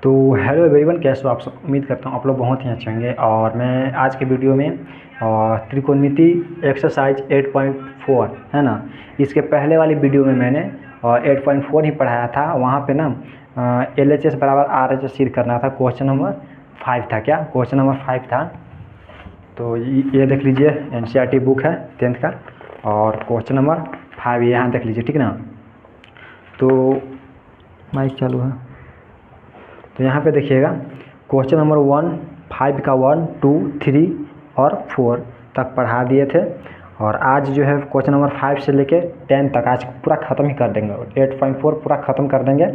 तो hello everyone, कैसे हो आप सब। उम्मीद करता हूँ आप लोग बहुत ही अच्छे होंगे। और मैं आज के वीडियो में त्रिकोणमिति एक्सरसाइज 8.4 है ना, इसके पहले वाली वीडियो में मैंने 8.4 ही पढ़ाया था। वहाँ पे ना LHS बराबर RHS सिद्ध करना था। क्वेश्चन नंबर 5 था। क्या क्वेश्चन नंबर 5 था? तो ये देख लीजिए, NCERT बुक है 10th का, और क्वेश्चन नंबर 5 यहाँ देख लीजिए, ठीक ना। तो माइक चालू है, तो यहाँ पे देखिएगा क्वेश्चन नंबर 5 का 1, 2, 3 और 4 तक पढ़ा दिए थे। और आज जो है क्वेश्चन नंबर 5 से लेके 10 तक आज पूरा ख़त्म ही कर देंगे, 8.4 पूरा ख़त्म कर देंगे।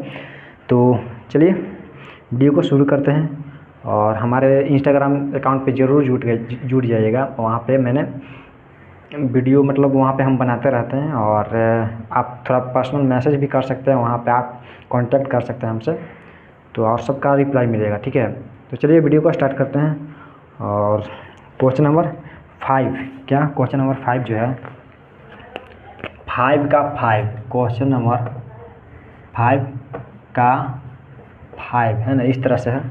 तो चलिए वीडियो को शुरू करते हैं। और हमारे इंस्टाग्राम अकाउंट पे ज़रूर जुट जाइएगा। वहाँ पे मैंने वीडियो मतलब वहाँ पे हम बनाते रहते हैं, और आप थोड़ा पर्सनल मैसेज भी कर सकते हैं, वहाँ पे आप कांटेक्ट कर सकते हैं हमसे, तो और सबका रिप्लाई मिलेगा, ठीक है। तो चलिए वीडियो को स्टार्ट करते हैं। और क्वेश्चन नंबर 5, क्या क्वेश्चन नंबर 5 जो है 5 का 5, क्वेश्चन नंबर 5 का 5 है ना, इस तरह से है।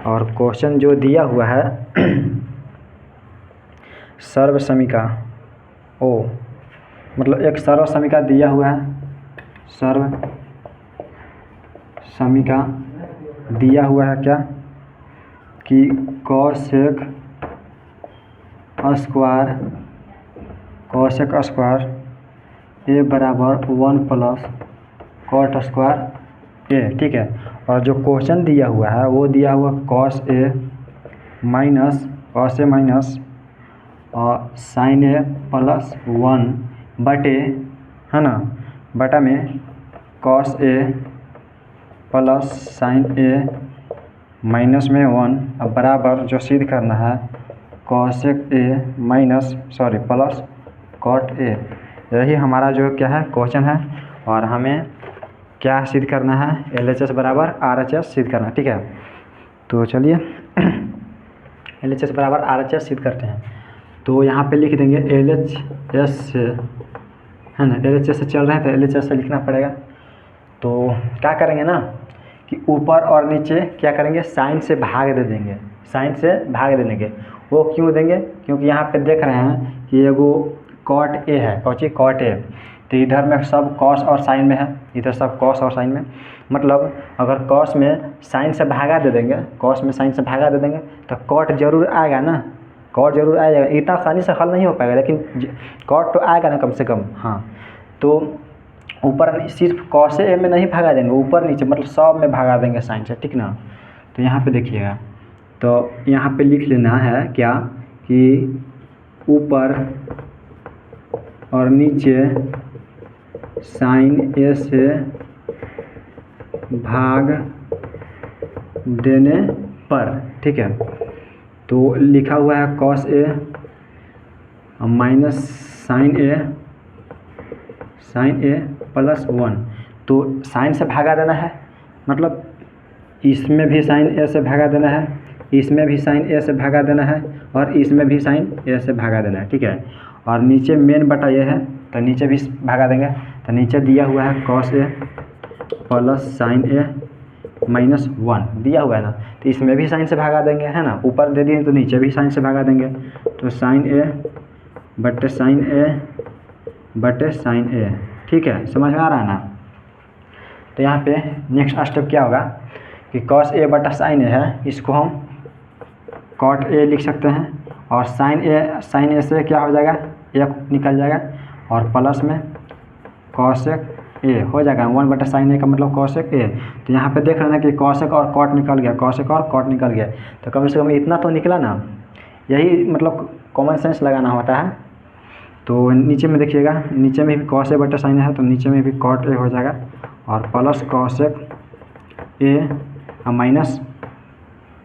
और क्वेश्चन जो दिया हुआ है सर्व समीका ओ, मतलब एक सर्व समीका दिया हुआ है। सर्व समीका दिया हुआ है क्या कि कॉसेक स्क्वायर ए बराबर 1 प्लस कॉट स्क्वायर ए, ठीक है। और जो क्वेश्चन दिया हुआ है वो दिया हुआ कॉस ए माइनस और साइन ए प्लस 1 बटे, है ना, बटा में cos A plus sine A minus में 1, अब बराबर जो सिद्ध करना है cosec A plus cot A. यही हमारा जो क्या है क्वेश्चन है, और हमें क्या सिद्ध करना है, LHS बराबर RHS सिद्ध करना है, ठीक है। तो चलिए LHS बराबर RHS सिद्ध करते हैं। तो यहाँ पे लिख देंगे LHS से, है ना, LHS से चल रहे हैं तो LHS से लिखना पड़ेगा। तो क्या करेंगे ना कि ऊपर और नीचे क्या करेंगे, साइन से भाग दे देंगे। साइन से भाग दे देंगे, वो क्यों देंगे, क्योंकि यहाँ पे देख रहे हैं कि एगो कॉट ए है, कौची कॉट ए, तो इधर में सब कॉस और साइन में है, इधर सब कॉस और साइन में। मतलब अगर कॉस में साइन से भागा दे देंगे, कॉस में साइन से भागा दे देंगे तो कॉट जरूर आएगा ना, कॉट जरूर आएगा। इतना आसानी से हल नहीं हो पाएगा, लेकिन कॉट तो आएगा ना कम से कम। हाँ, तो ऊपर सिर्फ कॉस ए में नहीं भागा देंगे, ऊपर नीचे मतलब सब में भागा देंगे साइन से, ठीक ना। तो यहाँ पे देखिएगा, तो यहाँ पे लिख लेना है क्या कि ऊपर और नीचे साइन ए से भाग देने पर, ठीक है। तो लिखा हुआ है cos A minus sign A plus 1। तो साइन से भागा देना है, मतलब इसमें भी साइन ए से भागा देना है, इसमें भी साइन ए से भागा देना है, और इसमें भी साइन ए से भागा देना है, ठीक है। और नीचे मेन बटा ये है तो नीचे भी भागा देंगे। तो नीचे दिया हुआ है cos A plus sine A minus 1 दिया हुआ है ना, तो इसमें भी साइन से भागा देंगे, है ना। ऊपर दे दिए तो नीचे भी साइन से भागा देंगे। तो साइन ए बटे साइन ए, ठीक है, समझ में आ रहा है ना। तो यहाँ पे नेक्स्ट स्टेप क्या होगा कि कॉस ए बटा साइन ए है, इसको हम कॉट ए लिख सकते हैं। और साइन ए से क्या हो जाएगा, एक निकल जाएगा, और प्लस में कॉसेक ए हो जाएगा। 1 बटा साइन ए का मतलब कॉसेक ए। तो यहाँ पे देख रहे हैं कि कॉसेक और कॉट निकल गया, कॉसेक और कॉट निकल गया, तो कम से कम इतना तो निकला ना। यही मतलब कॉमन सेंस लगाना होता है। तो नीचे में देखिएगा, नीचे में भी कॉस ए बटा साइन ए है, तो नीचे में भी कॉट ए हो जाएगा, और प्लस कॉसेक ए माइनस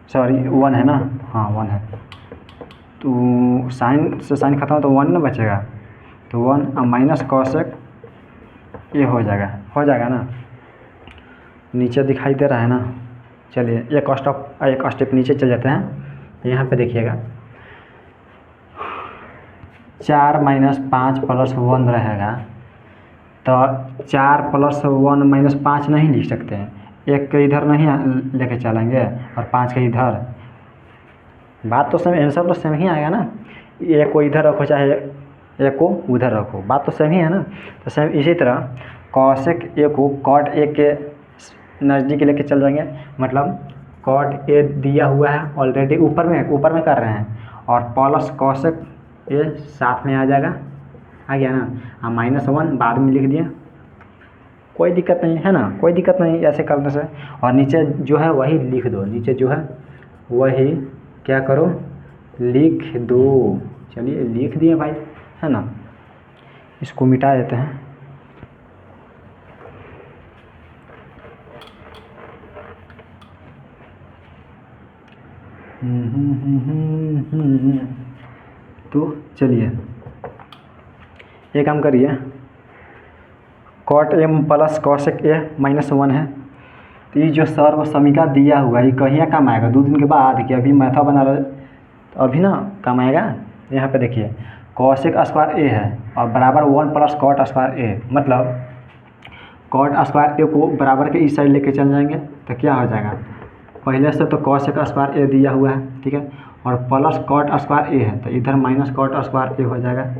1 है ना, हाँ 1 है। तो साइन से साइन खत्म तो 1 ना बचेगा, तो 1 माइनस कॉसेक ए हो जाएगा ना। नीचे दिखाई दे रहा है ना। चलिए एक स्टेप नीचे चल जाते हैं। यहाँ पे देखिएगा 4 माइनस 5 प्लस 1 रहेगा, तो 4 प्लस 1 माइनस 5 नहीं लिख सकते हैं, 1 के इधर नहीं लेके चलेंगे और 5 के इधर, बात तो सेम, आंसर तो सेम ही आएगा ना। 1 को इधर रखो चाहे 1 को उधर रखो, बात तो सेम ही है ना। तो सेम इसी तरह कॉसेक ए को कॉट ए के नज़दीक लेके चल जाएंगे, मतलब कॉट ए दिया हुआ है ऑलरेडी, ऊपर में कर रहे हैं, और प्लस कॉसेक ए साथ में आ जाएगा, आ गया ना। -1 बाद में लिख दिए, कोई दिक्कत नहीं है ना, कोई दिक्कत नहीं ऐसे करने से। और नीचे जो है वही लिख दो, नीचे जो है वही क्या करो, लिख दो। चलिए लिख दिए भाई, है ना। इसको मिटा देते हैं। तो चलिए ये काम करिए, cot A plus cosec A -1 है। तो ये जो सर्व समीका दिया हुआ है ये कहीं काम आएगा 2 दिन के बाद, कि अभी मैथा बना रहे तो अभी ना काम आएगा। यहाँ पे देखिए कॉसेक स्क्वायर ए है और बराबर 1 प्लस कॉट स्क्वायर ए, मतलब कॉट स्क्वायर ए को बराबर के इस साइड लेके चल जाएंगे तो क्या हो जाएगा, पहले से तो कॉसेक स्क्वायर ए दिया हुआ है, ठीक है, और प्लस कॉट स्क्वायर ए है तो इधर माइनस कॉट स्क्वायर ए हो जाएगा।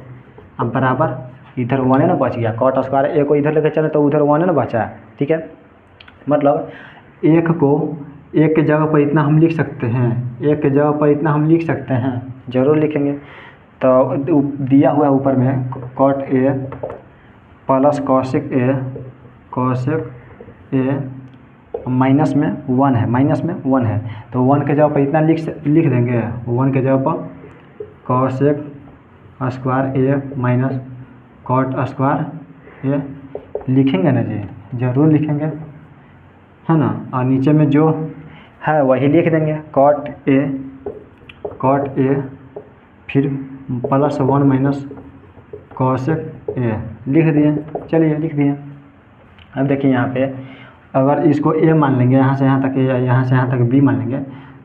अब बराबर इधर 1 है ना बच गया, कॉट स्क्वायर ए को इधर लेके चले तो उधर 1 है ना बचा, ठीक है। मतलब 1 को 1 के जगह पर इतना हम लिख सकते हैं, 1 के जगह पर इतना हम लिख सकते हैं, ज़रूर लिखेंगे। तो दिया हुआ ऊपर में cot A plus cosec A minus में 1 है, तो 1 के जगह पर इतना लिख देंगे, 1 के जगह पर कॉसेक स्क्वायर ए माइनस कॉट स्क्वायर ए लिखेंगे ना जी, ज़रूर लिखेंगे, है ना। और नीचे में जो है वही लिख देंगे, कॉट ए फिर +1 माइनस कॉसेक ए लिख दिए। चलिए लिख दिए। अब देखिए यहाँ पे अगर इसको ए मान लेंगे, यहाँ से यहाँ तक ए, यहाँ से यहाँ तक बी मान लेंगे,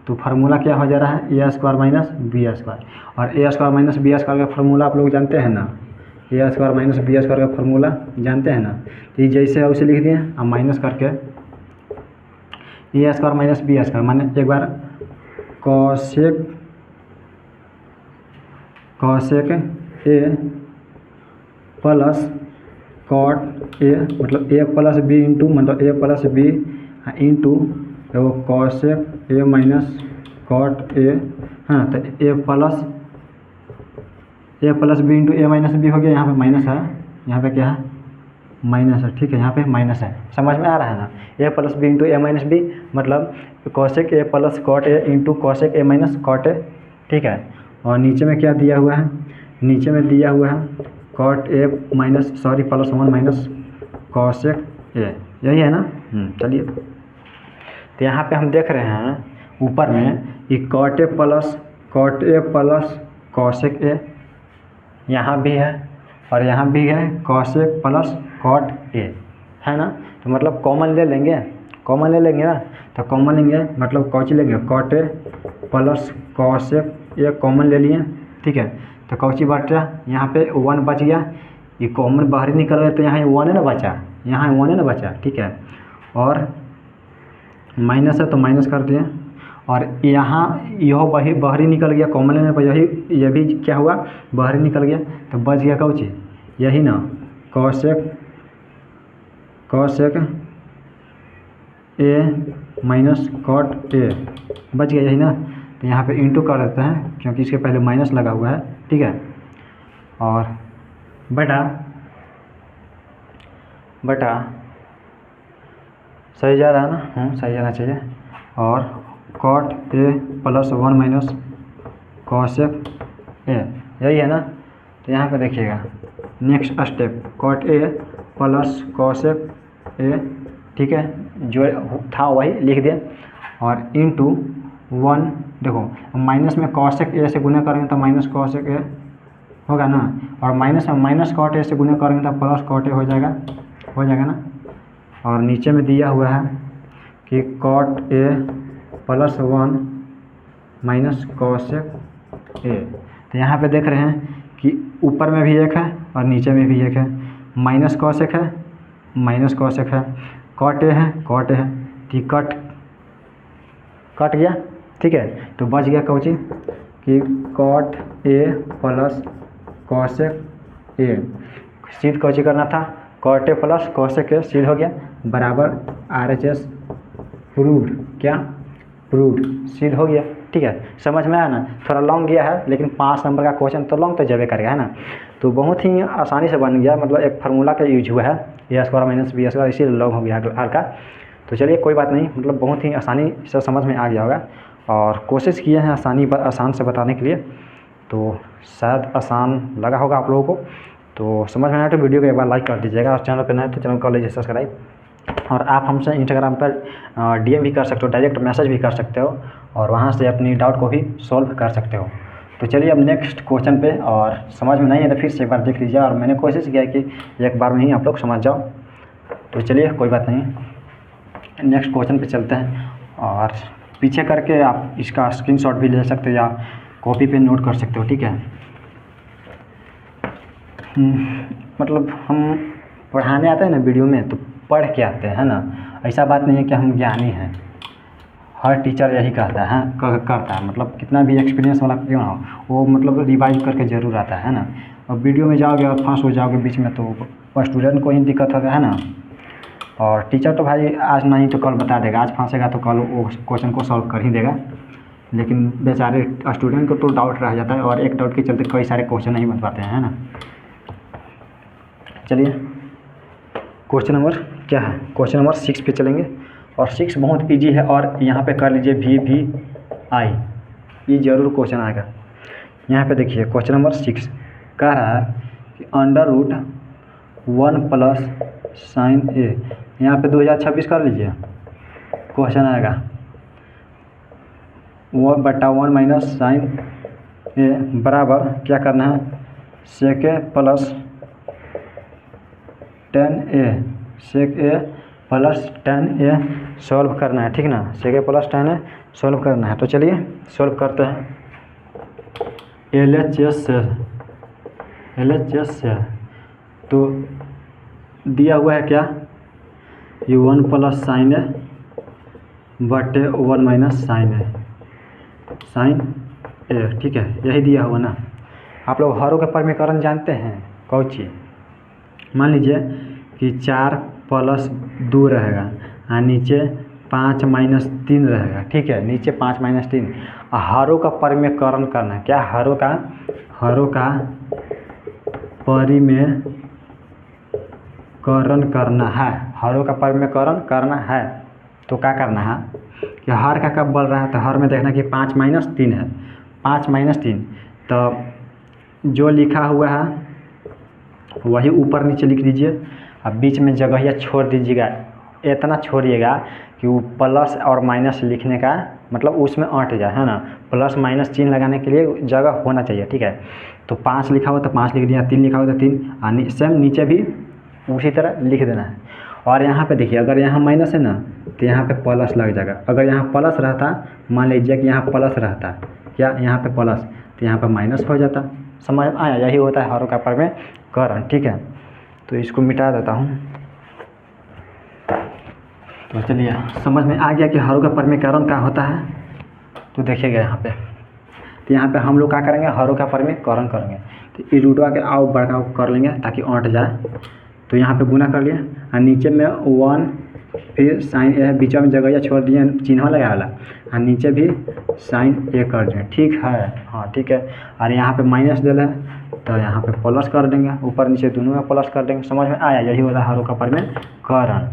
तो फार्मूला क्या हो जा रहा है, ए स्क्वायर माइनस बी स्क्वायर। और ए स्क्वायर माइनस बी स्क्वायर का फार्मूला आप लोग जानते हैं ना, ए स्क्वायर माइनस बी स्क्वायर का फार्मूला जानते हैं ना। तो ये जैसे है उसे लिख दिए, अब माइनस करके A square minus B square माने एक बार cosec A plus cot A, मतलब ए प्लस बी इंटू, मतलब A plus B into cosec A minus cot A, हाँ तो A plus B into A minus B हो गया। यहाँ पे माइनस है, यहाँ पे क्या है, माइनस है, ठीक है, यहाँ पे माइनस है, समझ में आ रहा है ना। A plus B into A minus B मतलब cosec A plus cot A into cosec A minus cot A, ठीक है। और नीचे में क्या दिया हुआ है, नीचे में दिया हुआ है cot A minus +1 minus cosec A, यही है ना। चलिए तो यहाँ पे हम देख रहे हैं ऊपर में कि cot A plus cosec A यहाँ भी है और यहाँ भी है कॉसेक प्लस कॉट ए, है ना। तो मतलब कॉमन ले लेंगे ना, तो कॉमन लेंगे मतलब कौची लेंगे, cot A plus cosec A common ले लिए, ठीक है। तो कौची बच रहा, यहाँ पे 1 बच गया, ये कॉमन बाहर निकल गया तो यहाँ 1 है ना बचा, यहाँ 1 है ना बचा, ठीक है। और माइनस है तो माइनस कर दिए, और यहाँ यह वही बाहरी निकल गया, कॉमन लेने पर यही ये भी क्या हुआ, बाहरी निकल गया, तो बच गया कौची, यही ना, cosec A minus cot A बच गया, यही ना। तो यहाँ पे इंटू कर देते हैं क्योंकि इसके पहले माइनस लगा हुआ है, ठीक है। और बटा सही जा रहा है ना, सही जाना चाहिए। और cot A +1 minus cosec A, यही है ना। तो यहाँ पे देखिएगा next step cot A plus cosec A, ठीक है, जो था वही लिख दें, और इंटू 1, देखो माइनस में कॉसेक ए से गुना करेंगे तो माइनस कॉसेक ए होगा ना, और माइनस में माइनस कॉट ए से गुना करेंगे तो प्लस कॉट ए हो जाएगा ना। और नीचे में दिया हुआ है कि cot A +1 minus cosec A, तो यहाँ पे देख रहे हैं कि ऊपर में भी एक है और नीचे में भी एक है, माइनस कॉसेक है, कॉट ए है, तो कट गया, ठीक है। तो बच गया कौची कि cot A plus cosec A, सीध कौची करना था, cot A plus cosec A, सीध हो गया बराबर RHS प्रूव्ड, क्या प्रूव्ड, सीध हो गया, ठीक है। समझ में आया ना, थोड़ा लॉन्ग गया है लेकिन 5 नंबर का क्वेश्चन तो लॉन्ग तो जबे करेगा, है ना। तो बहुत ही आसानी से बन गया, मतलब एक फार्मूला का यूज हुआ है, ए स्क्वायर माइनस बी स्क्वायर, इसीलिए लॉन्ग हो गया हल्का। तो चलिए कोई बात नहीं, मतलब बहुत ही आसानी से समझ में आ गया होगा और कोशिश किए हैं आसान से बताने के लिए, तो शायद आसान लगा होगा आप लोगों को। तो समझ में आया तो वीडियो को एक बार लाइक कर दीजिएगा, और चैनल पर नए तो चैनल को कर लीजिए सब्सक्राइब। और आप हमसे इंस्टाग्राम पर DM भी कर सकते हो, डायरेक्ट मैसेज भी कर सकते हो, और वहाँ से अपनी डाउट को भी सॉल्व कर सकते हो। तो चलिए अब नेक्स्ट क्वेश्चन पे, और समझ में नहीं है तो फिर से एक बार देख लीजिए, और मैंने कोशिश किया कि एक बार में ही आप लोग समझ जाओ। तो चलिए कोई बात नहीं, नेक्स्ट क्वेश्चन पे चलते हैं, और पीछे करके आप इसका स्क्रीनशॉट भी ले सकते हो या कॉपी पे नोट कर सकते हो, ठीक है। मतलब हम पढ़ाने आते हैं ना वीडियो में, तो पढ़ के आते हैं ना, ऐसा बात नहीं है कि हम ज्ञानी हैं। हर टीचर यही कहता है करता है, मतलब कितना भी एक्सपीरियंस वाला क्यों ना हो, वो मतलब रिवाइज करके ज़रूर आता है ना। और वीडियो में जाओगे और फंस हो जाओगे बीच में, तो स्टूडेंट को ही दिक्कत होगा, है ना। और टीचर तो भाई आज नहीं तो कल बता देगा, आज फंसेगा तो कल वो क्वेश्चन को सॉल्व कर ही देगा, लेकिन बेचारे स्टूडेंट को तो डाउट रह जाता है, और एक डाउट के चलते कई सारे क्वेश्चन नहीं बन पाते हैं, है ना। चलिए क्वेश्चन नंबर क्या है, क्वेश्चन नंबर 6 पे चलेंगे, और 6 बहुत इजी है, और यहाँ पे कर लीजिए VVI, ये जरूर क्वेश्चन आएगा। यहाँ पे देखिए क्वेश्चन नंबर 6 कह रहा है कि √1 प्लस साइन ए, यहाँ पे 2026 कर लीजिए, क्वेश्चन आएगा 1/1 माइनस साइन ए बराबर क्या करना है, sec A plus tan A, sec A plus tan A solve करना है, ठीक ना। Sec A plus tan A solve करना है, तो चलिए सॉल्व करते हैं। LHS से तो दिया हुआ है क्या, ये 1 प्लस साइन ए बटे 1 माइनस साइन ए, ठीक है, यही दिया हुआ ना। आप लोग हरों के परिमीकरण जानते हैं, कौन चीज़, मान लीजिए कि 4 प्लस 2 रहेगा, और नीचे 5 माइनस 3 रहेगा, ठीक है, नीचे 5 माइनस 3। हरों का परिमीकरण करना है, क्या हरों का परिमीकरण करना है, हरों का परिमीकरण करना है। तो क्या करना है कि हर का कब बोल रहा है, तो हर में देखना कि 5 माइनस 3 है, 5 माइनस 3, तो जो लिखा हुआ है वही ऊपर नीचे लिख दीजिए। अब बीच में जगह छोड़ दीजिएगा, इतना छोड़िएगा कि वो प्लस और माइनस लिखने का मतलब उसमें अट जाए, है ना। प्लस माइनस चिन्ह लगाने के लिए जगह होना चाहिए, ठीक है। तो 5 लिखा हुआ तो 5 लिख दिया, 3 लिखा हुआ तो 3, और सेम नीचे भी उसी तरह लिख देना है। और यहाँ पे देखिए, अगर यहाँ माइनस है ना तो यहाँ पे प्लस लग जाएगा। अगर यहाँ प्लस रहता, मान लीजिए कि यहाँ प्लस रहता, क्या यहाँ पे प्लस, तो यहाँ पे माइनस हो जाता। समझ आया, यही होता है हरों का परिमीकरण, ठीक है। तो इसको मिटा देता हूँ। तो चलिए समझ में आ गया कि हरों का परिमीकरण क्या होता है। तो देखिएगा यहाँ पे, तो यहाँ पे हम लोग क्या करेंगे, हरों का परिमीकरण करेंगे। तो ये रूटवा के आओ बड़का कर लेंगे ताकि अट जाए। तो यहाँ पे गुना कर लिया, और नीचे में 1 फिर साइन ए, बीच में जगह छोड़ दिए चिन्ह लगा वाला, और नीचे भी साइन ए कर दें, ठीक है, हाँ ठीक है। और यहाँ पे माइनस देना है तो यहाँ पे प्लस कर देंगे, ऊपर नीचे दोनों में प्लस कर देंगे। समझ में आया, यही होता है हरों का परिमीकरण,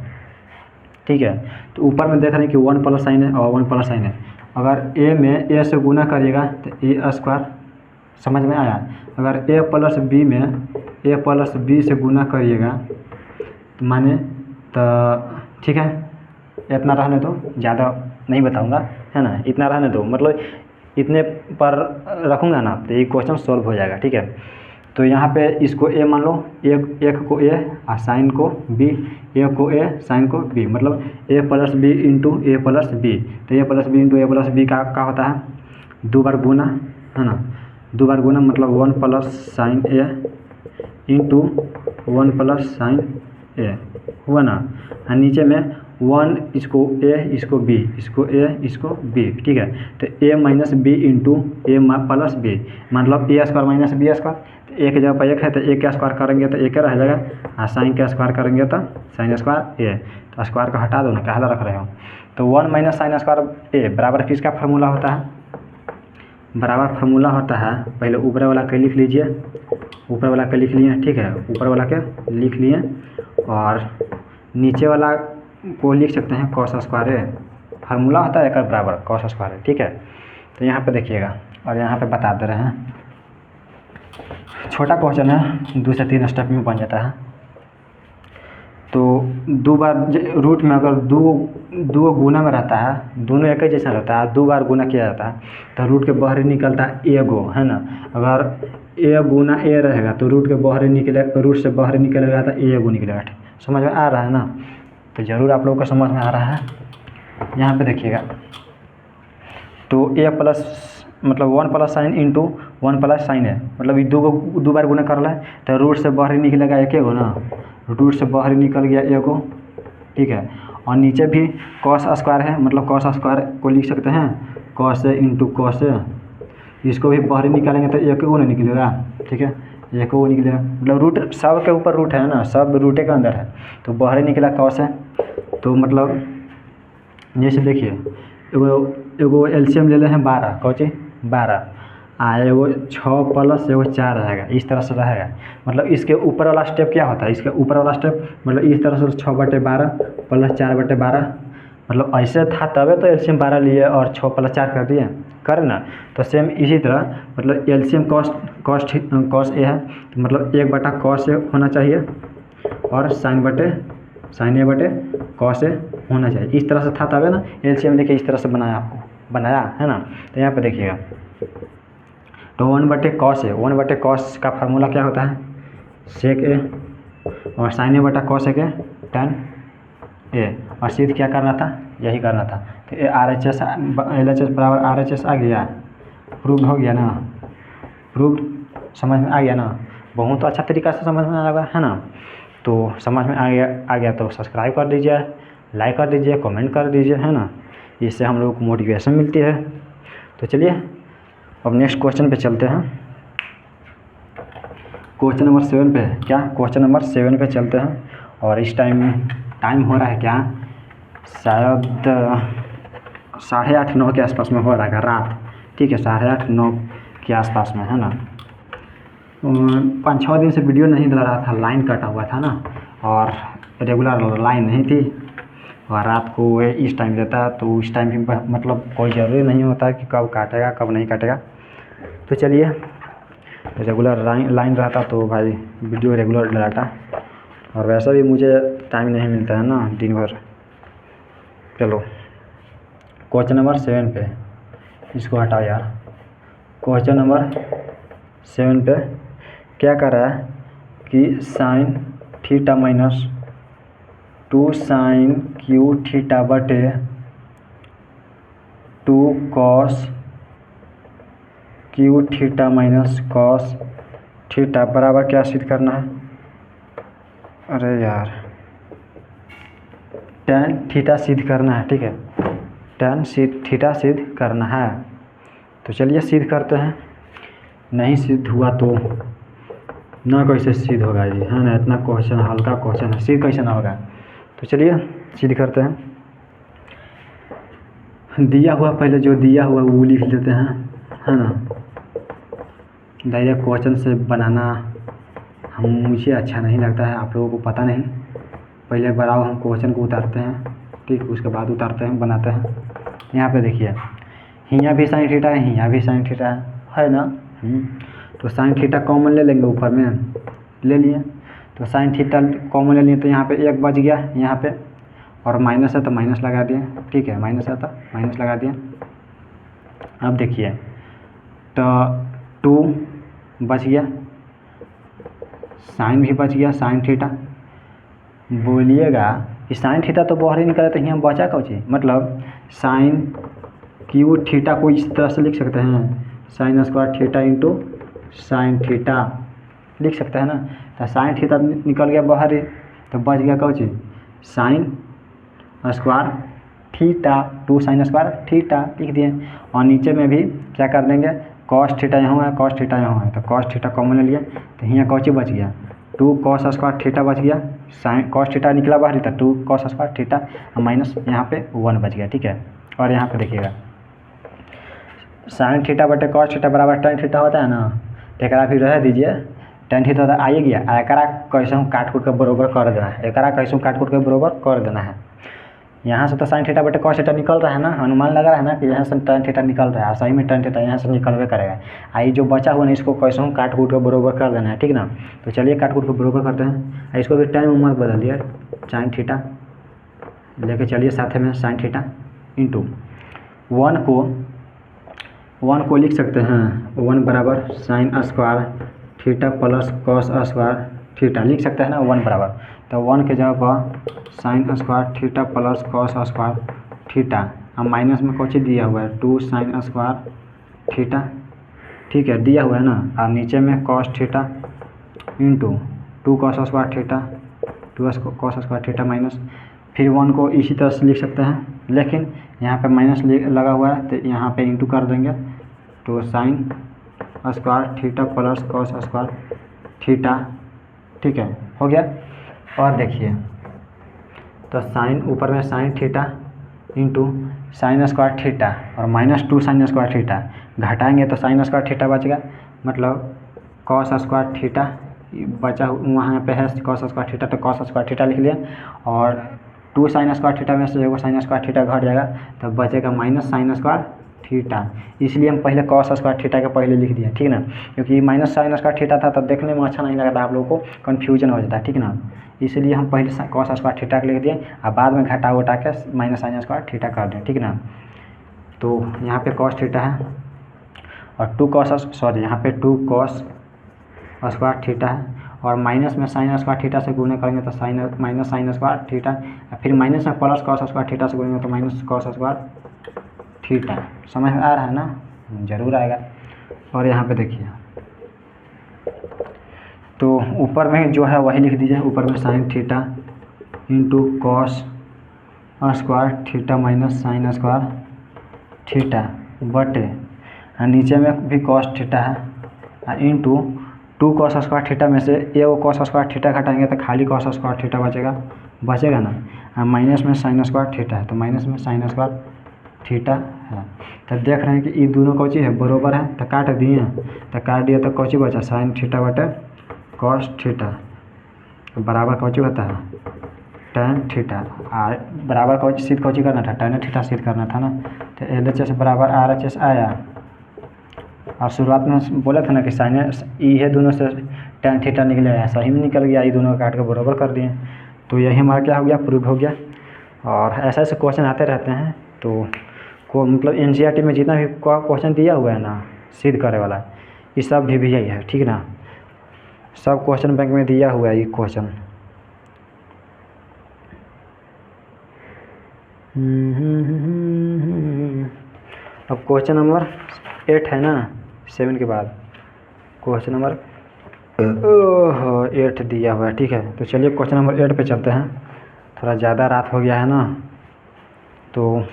ठीक है। तो ऊपर में देख रहे हैं कि 1 प्लस साइन है और 1 प्लस साइन है। अगर ए में ए से गुना करिएगा तो ए स्क्वायर, समझ में आया। अगर ए प्लस बी में ए प्लस बी से गुना करिएगा तो माने तो ठीक है, इतना रहने दो, ज़्यादा नहीं बताऊंगा, है ना, इतना रहने दो, मतलब इतने पर रखूँगा ना तो ये क्वेश्चन सॉल्व हो जाएगा, ठीक है। तो यहाँ पे इसको ए मान लो, एक को ए और साइन को बी, ए को ए साइन को बी, मतलब A plus B into A plus B. तो A plus B into A plus B का होता है 2 बार गुना, है ना, 2 बार गुना मतलब 1 प्लस साइन ए इंटू 1 प्लस साइन ए हुआ ना, और नीचे में 1 इसको ए इसको बी इसको ए इसको बी, ठीक है। तो ए माइनस बी इंटू ए प्लस बी, मतलब ए स्क्वायर माइनस बी स्क्वायर। तो ए की जगह पर एक है तो ए का स्क्वायर करेंगे तो ए क्या रह जाएगा, और साइन का स्क्वायर करेंगे तो साइन स्क्वायर ए। तो स्क्वायर का हटा दो ना, क्या रख रहे हो। तो 1 माइनस साइन स्क्वायर ए बराबर किसका फार्मूला होता है, बराबर फार्मूला होता है, पहले ऊपर वाला के लिख लीजिए, ऊपर वाला के लिख लिए, ठीक है। ऊपर वाला के लिख लिए और नीचे वाला को लिख सकते हैं कॉस स्क्वायर ए, फार्मूला होता है एक बराबर कॉस स्क्वायर ए, ठीक है। तो यहाँ पे देखिएगा और यहाँ पे बता दे रहे हैं, छोटा क्वेश्चन है, 2 से 3 स्टेप में बन जाता है। तो 2 बार रूट में अगर दो गुना में रहता है, दोनों एक ही जैसा रहता है, 2 बार गुना किया जाता है तो रूट के बाहर निकलता है ए गो, है ना। अगर ए गुना ए रहेगा तो रूट के बाहर निकलेगा, रूट से बाहर निकलेगा तो ए गो निकलेगा। समझ में आ रहा है ना, तो ज़रूर आप लोगों को समझ में आ रहा है। यहाँ पे देखिएगा, तो ए प्लस मतलब 1 plus sine into 1 plus sign है, मतलब ये 2 बार गुना कर रहा है तो रूट से बाहर निकलेगा एक गो ना, रूट से बाहर निकल गया एक गो, ठीक है। और नीचे भी कॉस स्क्वायर है, मतलब कॉस स्क्वायर को लिख सकते हैं कॉस इंटू कॉस, इसको भी बाहर निकालेंगे तो एक गो नहीं निकलेगा, ठीक है, एक गो निकलेगा। मतलब रूट सब के ऊपर रूट है ना, सब रूटे के अंदर है, तो बाहर निकला कॉस है। तो मतलब जैसे देखिए एगो एलसीएम ले ले हैं 12, कौन चीज 12, एगो 6 प्लस एगो 4 रहेगा, इस तरह से रहेगा। मतलब इसके ऊपर वाला स्टेप क्या होता है, इसके ऊपर वाला स्टेप मतलब इस तरह से 6/12 प्लस 4/12, मतलब ऐसे था तबे तो एलसीएम 12 लिए और 6 प्लस 4 कर दिए, कर ना। तो सेम इसी तरह मतलब एलसीएम कॉस ए है, तो मतलब 1/cos ए होना चाहिए और साइन ए बटे कॉस ए होना चाहिए। इस तरह से था तबे ना एलसीएम लेके इस तरह से बनाया है ना। तो यहाँ पे देखिएगा, तो 1/cos ए, 1/cos का फार्मूला क्या होता है, सेक ए, और साइन ए बटा कॉस ए के tan ए, और सीध क्या करना था, यही करना था। तो RHS LHS बराबर RHS आ गया, प्रूव हो गया ना, प्रूव समझ में आ गया ना, बहुत अच्छा तरीका से समझ में आ गया है ना। तो समझ में आ गया तो सब्सक्राइब कर दीजिए, लाइक कर दीजिए, कमेंट कर दीजिए, है ना, इससे हम लोग को मोटिवेशन मिलती है। तो चलिए अब नेक्स्ट क्वेश्चन पे चलते हैं, क्वेश्चन नंबर 7 पे, क्या क्वेश्चन नंबर 7 पे चलते हैं। और इस टाइम हो रहा है क्या, शायद 8:30-9 के आसपास में हो रहा है रात, ठीक है, 8:30-9 के आसपास में, है ना। 5-6 दिन से वीडियो नहीं डाल रहा था, लाइन कटा हुआ था ना, और रेगुलर लाइन नहीं थी, और रात को इस टाइम देता है, तो उस टाइम भी मतलब कोई ज़रूरी नहीं होता कि कब काटेगा कब नहीं काटेगा। तो चलिए रेगुलर लाइन रहता तो भाई वीडियो रेगुलर डालता, और वैसा भी मुझे टाइम नहीं मिलता है ना दिन भर। चलो क्वेश्चन नंबर 7 पे, इसको हटाओ यार। क्वेश्चन नंबर 7 पे क्या कर रहा है कि sine theta minus 2 sine cube theta बटे 2 cos cube theta minus cos theta बराबर क्या सिद्ध करना है, अरे यार tan थीटा सिद्ध करना है, ठीक है, tan थीटा सिद्ध करना है। तो चलिए सिद्ध करते हैं, नहीं सिद्ध हुआ तो ना कैसे सिद्ध होगा जी, है ना, इतना क्वेश्चन हल्का क्वेश्चन है, सिद्ध कैसे ना होगा। तो चलिए सिद्ध करते हैं। दिया हुआ पहले जो दिया हुआ वो लिख लेते हैं, है ना। डायरेक्ट क्वेश्चन से बनाना मुझे अच्छा नहीं लगता है, आप लोगों को पता नहीं, पहले बराबर हम क्वेश्चन को उतारते हैं, ठीक, उसके बाद उतारते हैं बनाते हैं। यहाँ पे देखिए यहाँ भी साइन थीटा है, यहाँ भी साइन थीटा है ना। तो साइन थीटा कॉमन ले लेंगे, ऊपर में ले लिए, तो साइन थीटा कॉमन ले लिए, तो यहाँ पे 1 बच गया यहाँ पे, और माइनस है तो माइनस लगा दिए, ठीक है, माइनस है तो माइनस लगा दिए। अब देखिए तो 2 बच गया, साइन भी बच गया, साइन थीटा। बोलिएगा कि साइन थीटा तो बाहर ही निकला, तो यहाँ बचा कौन चीज़, मतलब साइन क्यू थीटा को इस तरह से लिख सकते हैं, sign square theta into sine theta लिख सकते हैं ना। तो साइन थीटा निकल गया बाहर ही, तो बच गया कौन चीज़, sine square theta, 2 sine square theta लिख दिए। और नीचे में भी क्या कर देंगे, कॉस थीटा यहाँ है, कॉस थीटा यहाँ है, तो कॉस थीटा कॉमन ले लिया, तो यहाँ कौची बच गया 2 कॉस स्क्वायर थीटा बच गया, साइन कॉस थीटा निकला बाहर था 2 कॉस स्क्वायर थीटा माइनस यहाँ पे 1 बच गया। ठीक है, और यहाँ पे देखिएगा साइन थीटा बटे कॉस थीटा बराबर टेन थीटा होता है ना, तो एक भी रह दीजिए, टेन थीटा तो आइए गया, एकरा कैसे काट कूट के बरोबर कर देना है, एकरा कैसे काट कूट के बरोबर कर देना है। यहाँ से तो साइन थीटा बटे कॉस थीटा निकल रहा है ना, अनुमान लगा रहा है ना कि यहाँ से टेन थीटा निकल रहा है, सही में टेन थीटा यहाँ से निकलवे करेगा। आई जो बचा हुआ ना इसको कैसे काट कूट के बरोबर कर देना है, ठीक ना। तो चलिए काट कूट के बरोबर करते हैं, इसको भी टेन में मत बदल दिया, साइन थीटा लेके चलिए साथ में साइन थीटा इंटू 1 को लिख सकते हैं 1 बराबर sign square theta plus cos square theta लिख सकते हैं ना 1 बराबर, तो 1 के जगह पर sign square theta plus cos square theta, अब माइनस में कौची दिया हुआ है 2 साइन स्क्वायर थीटा, ठीक है दिया हुआ है ना, और नीचे में cos theta into 2 cos square theta 2 cos square theta minus, फिर 1 को इसी तरह से लिख सकते हैं, लेकिन यहाँ पे माइनस लगा हुआ है तो यहाँ पे इंटू कर देंगे, तो sign square theta plus cos square theta, ठीक है हो गया। और देखिए तो साइन ऊपर में sine theta into sine square theta और माइनस 2 साइन स्क्वायर थीटा, घटाएंगे तो साइन स्क्वायर थीटा बचेगा, मतलब कॉस स्क्वायर थीटा बचा वहाँ पे है कॉस स्क्वायर थीटा, तो कॉस स्क्वायर थीटा लिख लिया, और 2 साइन स्क्वायर थीटा में से एगो साइन स्क्वायर थीटा घट जाएगा, तब बचेगा माइनस साइन स्क्वायर थीटा, इसलिए हम पहले कॉस स्क्वायर थीटा के पहले लिख दिया, ठीक ना, क्योंकि माइनस साइन स्क्वायर थीटा था तब देखने में अच्छा नहीं लगता, आप लोगों को कन्फ्यूजन हो जाता है, ठीक ना, इसलिए हम पहले कॉस स्क्वायर थीटा के लिख दिए और बाद में घटा उठा के माइनस साइन स्क्वायर थीटा कर दें, ठीक ना। तो यहाँ पे कॉस थीटा है और 2 कॉस स्क्वायर थीटा है, और माइनस में साइन स्क्वायर थीटा से गुणा करेंगे तो माइनस साइन स्क्वायर थीटा, फिर माइनस में प्लस कॉस स्क्वायर थीटा से गुणेंगे तो माइनस कॉस स्क्वायर थीटा। समझ में आ रहा है ना, जरूर आएगा। और यहाँ पे देखिए तो ऊपर में जो है वही लिख दीजिए, ऊपर में sine theta into cos square theta minus sign square theta बटे, नीचे में भी कॉस थीटा है इंटू 2 कॉस स्क्वायर थीटा में से एगो कॉस स्क्वायर थीटा घटाएंगे तो खाली कॉस स्क्वायर थीटा बचेगा ना, माइनस में साइन स्क्वायर थीटा है तो माइनस में साइन स्क्वायर थीटा है। तो देख रहे हैं कि ये दोनों कौची है बरोबर है, तो काट दिए, तो काट दिया तो कौची बचा साइन थीटा बटे कॉस थीटा बराबर कौची होता है टेन थीटा, बराबर कौची सिद्ध कौची करना था, टेन थीटा सिद्ध करना था ना, तो LHS बराबर RHS आया। और शुरुआत में बोला था ना कि साइन ये दोनों से टेन थीटा निकले आया, सही में निकल गया, ये दोनों काट के बराबर कर दिए, तो यही हमारा क्या हो गया प्रूव हो गया। और ऐसे ऐसे क्वेश्चन आते रहते हैं, तो मतलब NCERT में जितना भी क्वेश्चन दिया हुआ है ना सिद्ध करे वाला, ये सब भी यही है, ठीक ना, सब क्वेश्चन बैंक में दिया हुआ है ये क्वेश्चन। अब क्वेश्चन नंबर 8 है ना, 7 के बाद क्वेश्चन नंबर 8 दिया हुआ है, ठीक है। तो चलिए क्वेश्चन नंबर 8 पे चलते हैं, थोड़ा ज़्यादा रात हो गया है ना, तो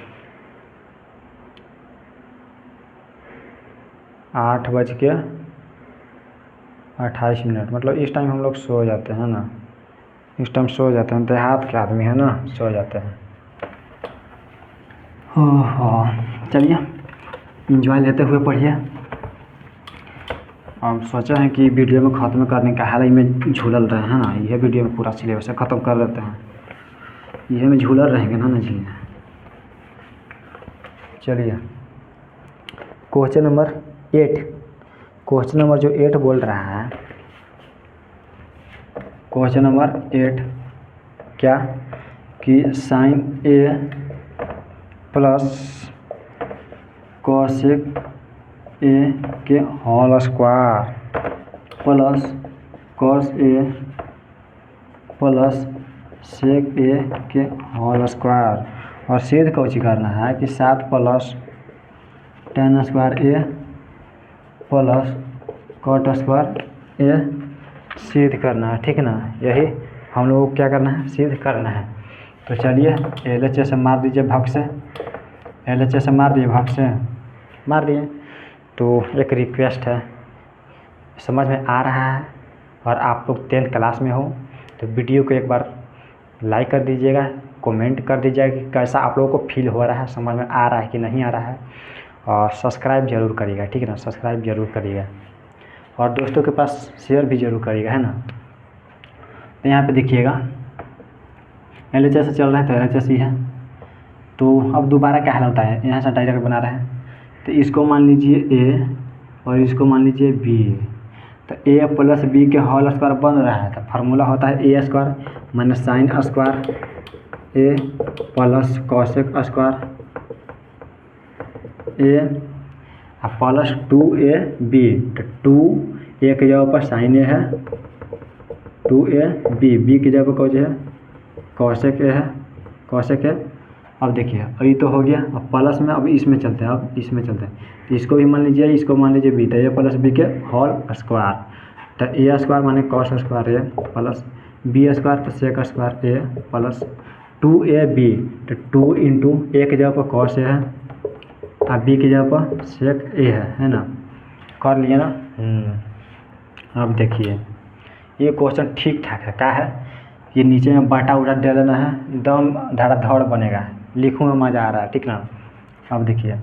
8:28 मतलब इस टाइम हम लोग सो जाते हैं ना, इस टाइम सो जाते हैं, देहात के आदमी है ना, सो जाते हैं। हाँ चलिए इंजॉय लेते हुए पढ़िए। अब सोचा है कि वीडियो में ख़त्म करने का, हाल ही में झूलल रहे हैं ना, यह वीडियो में पूरा सिलेबस ख़त्म कर लेते हैं, यह में झूलल रहेंगे ना जी। चलिए क्वेश्चन नंबर 8, क्वेश्चन नंबर जो 8 बोल रहा है, क्वेश्चन नंबर 8 क्या कि sine A plus cosec A के whole square plus cos A plus sec A के होल स्क्वायर, और सिद्ध कौची करना है कि 7 plus tan square A plus cot square A सिद्ध करना है, ठीक ना, यही हम लोग को क्या करना है सिद्ध करना है। तो चलिए LHS मार दीजिए भाग से, LHS मार दिए भाग से, मार दिए। तो एक रिक्वेस्ट है, समझ में आ रहा है और आप लोग 10th क्लास में हो तो वीडियो को एक बार लाइक कर दीजिएगा, कमेंट कर दीजिएगा कि कैसा आप लोगों को फील हो रहा है, समझ में आ रहा है कि नहीं आ रहा है, और सब्सक्राइब ज़रूर करिएगा, ठीक है ना, सब्सक्राइब ज़रूर करिएगा और दोस्तों के पास शेयर भी ज़रूर करिएगा, है ना। तो यहाँ पे देखिएगा LHS चल रहा है तो LHS ही है। तो अब दोबारा क्या हाल होता है, यहाँ से डायरेक्ट बना रहे हैं तो इसको मान लीजिए A और इसको मान लीजिए B, तो A प्लस B के होल स्क्वायर बन रहा है। तो फार्मूला होता है A square minus sine square A plus cosec square A plus 2AB। तो 2A की जगह पर साइन A है, 2AB, B की जगह पर कौन है कॉसेक A है, कॉसेक A। अब देखिए ये तो हो गया, अब प्लस में अब इसमें चलते हैं, अब इसमें चलते हैं। तो इसको भी मान लीजिए, इसको मान लीजिए B, तो A प्लस B के होल स्क्वायर, तो A स्क्वायर माने cos square A plus B square तो सेक स्क्वायर A प्लस 2AB। तो 2 इंटू A की जगह पर कॉस A है और B की जगह पर सेक A है ना, कर लिए ना। अब देखिए ये क्वेश्चन ठीक ठाक है, क्या है ये नीचे में बाटा उटा दे देना है, एकदम धड़ाधड़ बनेगा, लिखूँ में मज़ा आ रहा है, ठीक ना। अब देखिए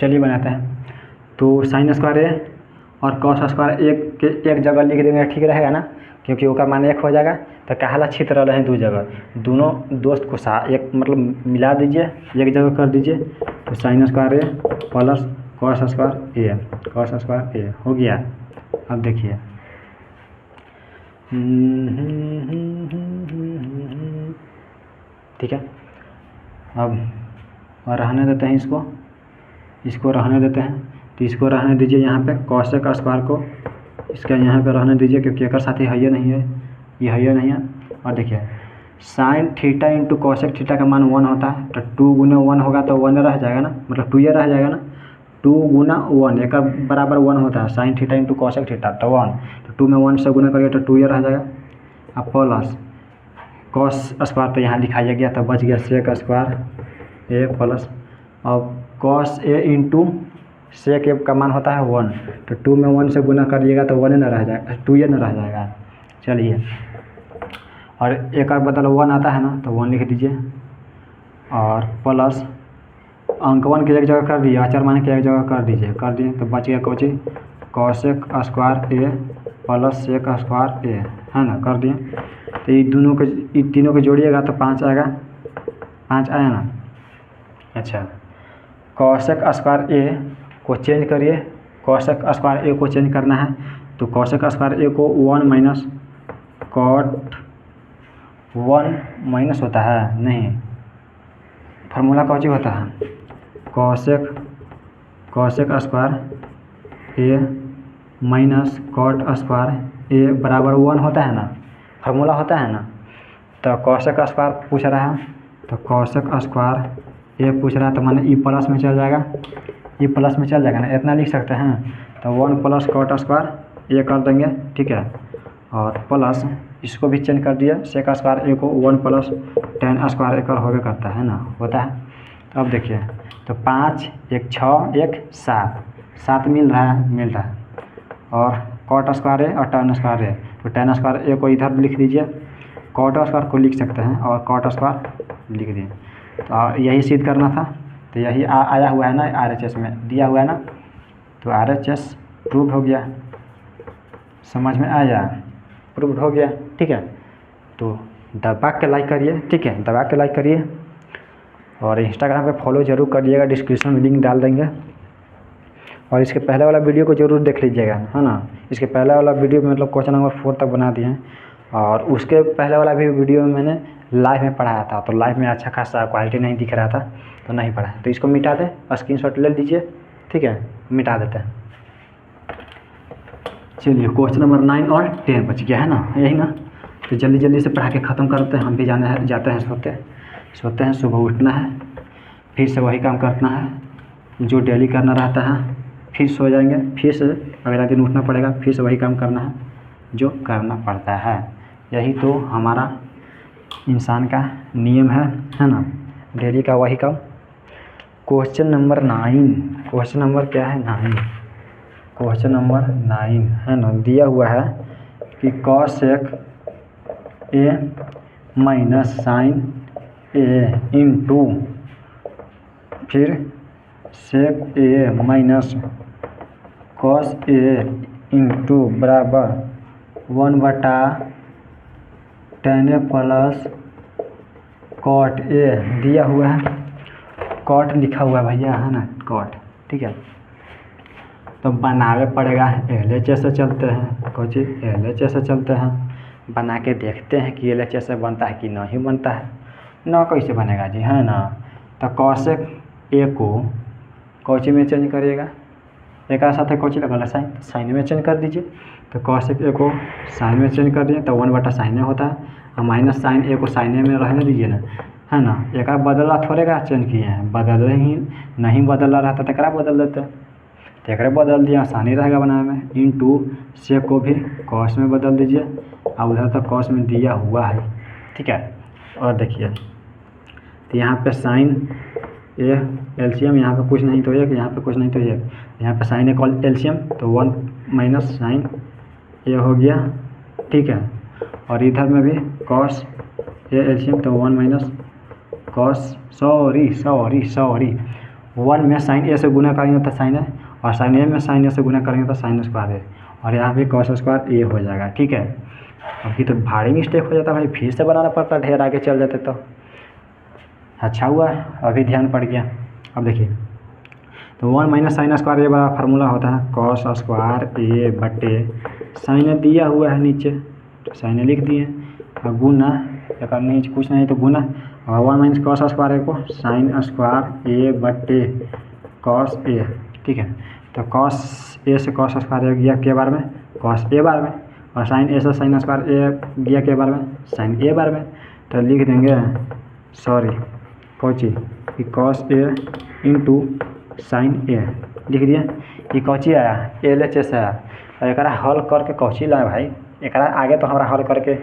चलिए बनाते हैं। तो साइन स्क्वायर A और कॉस स्क्वायर एक जगह लिख देंगे, ठीक रहेगा ना, क्योंकि ओका मान 1 हो जाएगा। तो कहला छित रहे हैं 2 जगह, दोनों दोस्त को एक मतलब मिला दीजिए, एक जगह कर दीजिए। तो sine square A plus cos square A, cos square A हो गया। अब देखिए ठीक है, अब और रहने देते हैं इसको रहने देते हैं। तो इसको रहने दीजिए यहाँ पे, कॉसेक स्क्वायर को इसका यहाँ पे रहने दीजिए, क्योंकि एक साथ ही है नहीं है, ये है नहीं है। और देखिए sine theta into cosec theta का मान 1 होता है, तो 2 गुना 1 होगा तो 1 रह जाएगा ना, मतलब 2 ये रह जाएगा ना, 2 गुना 1 एक बराबर 1 होता है, sine theta into cosec theta तो 1, तो 2 में 1 से गुना करिए तो 2 ये रह जाएगा। अब प्लस कॉस स्क्वायर तो यहाँ दिखाया गया, तो बच गया सेक स्क्वायर A प्लस, अब cos A into sec A का मान होता है 1, तो 2 में 1 से गुना करिएगा तो 1 न रह जाएगा, 2 ये न रह जाएगा। चलिए और एक और बदल 1 आता है ना, तो 1 लिख दीजिए और प्लस अंक 1 की एक जगह कर दिए, अचर मान की एक जगह कर दीजिए, कर दिए तो बच गया कोची cosec square A plus sec square A, है ना, कर दिए। तो ये तीनों को जोड़िएगा तो 5 आएगा, 5 आया ना। अच्छा कॉसेक स्क्वायर A को चेंज करिए, कॉसेक स्क्वायर A को चेंज करना है, तो कॉसेक स्क्वायर A को 1 माइनस कॉट 1 माइनस होता है, नहीं फार्मूला कौन सी होता है, cosec square A minus cot square A बराबर 1 होता है ना, फार्मूला होता है ना। तो कॉसेक स्क्वायर पूछ रहा है, तो कॉसेक स्क्वायर A पूछ रहा है, तो माने ई प्लस में चल जाएगा, ई प्लस में चल जाएगा ना, इतना लिख सकते हैं। तो 1 प्लस कॉट स्क्वायर A कर देंगे, ठीक है, और प्लस इसको भी चेंज कर दिया, सेक स्क्वायर A को 1 प्लस टेन स्क्वायर A कर होगा करता है ना, होता है। तो अब देखिए तो 5 1 6 1 7 मिल रहा है, और कॉट स्क्वायर A और टेन स्क्वायर A, तो टेन स्क्वायर A को इधर लिख दीजिए, कॉट स्क्वायर को लिख सकते हैं और कॉट स्क्वायर लिख दिए। तो यही सिद्ध करना था, तो यही आया हुआ है ना, RHS में दिया हुआ है ना, तो RHS प्रूव हो गया, समझ में आया, प्रूव हो गया, ठीक है। तो दबा के लाइक करिए, ठीक है, दबा के लाइक करिए और इंस्टाग्राम पे फॉलो ज़रूर करिएगा, डिस्क्रिप्शन में लिंक डाल देंगे। और इसके पहले वाला वीडियो को ज़रूर देख लीजिएगा, है ना, इसके पहले वाला वीडियो में मतलब क्वेश्चन नंबर 4 तक बना दिए हैं, और उसके पहले वाला भी वीडियो में मैंने लाइव में पढ़ाया था, तो लाइव में अच्छा खासा क्वालिटी नहीं दिख रहा था तो नहीं पढ़ा, तो इसको मिटा दें, स्क्रीनशॉट ले लीजिए, ठीक है, मिटा देते हैं। चलिए क्वेश्चन नंबर 9 और 10 बच गया है ना, यही ना, तो जल्दी से पढ़ा के ख़त्म करते हैं, हम भी जाते हैं सोते हैं, सुबह उठना है, फिर से वही काम करना है, जो डेली करना रहता है, फिर सो जाएंगे, फिर से अगला दिन उठना पड़ेगा, फिर से वही काम करना है जो करना पड़ता है। यही तो हमारा इंसान का नियम है ना, डेली का वही काम। क्वेश्चन नंबर 9, क्वेश्चन नंबर क्या है 9, क्वेश्चन नंबर 9 है ना, दिया हुआ है कि cos ए माइनस साइन ए इंटू फिर sec ए माइनस cos ए इंटू बराबर 1/tan ए प्लस cot ए दिया हुआ है। cot लिखा हुआ है भैया, है ना, cot, ठीक है। तो बनावे पड़ेगा, LHS से चलते हैं, कोई चीज़ LHS से चलते हैं, बना के देखते हैं कि LHS से बनता है कि नहीं बनता है। ना कैसे बनेगा जी, है ना। तो cosec ए को कोची में चेंज करिएगा, एक साथ कोची लगा साइन, साइन में चेंज कर दीजिए। तो cosec ए को साइन में चेंज कर दिए तो 1/sin ए होता है, और माइनस साइन ए को साइन ए में रहने दीजिए ना, है ना। एक बदला थोड़े का चेंज किए हैं, बदल ही नहीं बदल रहा था तो एकरा बदल देते हैं, तो एकरा बदल दिया, आसानी रहेगा बनाने में। इंटू sec को भी cos में बदल दीजिए, और उधर तक cos में दिया हुआ है, ठीक है। और देखिए तो यहाँ पे साइन ए एलसीएम, यहाँ पे कुछ नहीं तो एक, यहाँ पे कुछ नहीं तो एक, यहाँ पे साइन ए कॉल एलसीएम तो 1 माइनस साइन ए हो गया, ठीक है। और इधर में भी cos ए एलसीएम तो 1 माइनस cos, सॉरी 1 में साइन ए से गुना करेंगे तो साइन ए, और साइन ए में साइन ए से गुना करेंगे तो साइन स्क्वायर ए, और यहाँ भी cos स्क्वायर ए हो जाएगा, ठीक है। अभी तो भारी मिस्टेक हो जाता भाई, फिर से बनाना पड़ता, ढेर आगे चल जाते तो। अच्छा हुआ अभी ध्यान पड़ गया। अब देखिए तो 1 माइनस साइन स्क्वायर ए बड़ा फार्मूला होता है cos स्क्वायर ए बटे साइन ए दिया हुआ है नीचे, तो साइन ए लिख दिए, और गुना अगर नहीं कुछ नहीं तो गुना, और 1 माइनस cos स्क्वायर ए को साइन स्क्वायर ए बटे cos ए, ठीक है। तो cos ए से cos स्क्वायर ए गया के बार में cos ए बार में, और साइन ए से साइन स्क्वायर ए गया के बार में साइन ए बार में, तो लिख देंगे सॉरी कौची कि cos ए इंटू साइन ए लिख दिए। ये कौची आया LHS आया, और एक हल करके कौची लाए भाई, एक आगे तो हमारा हल करके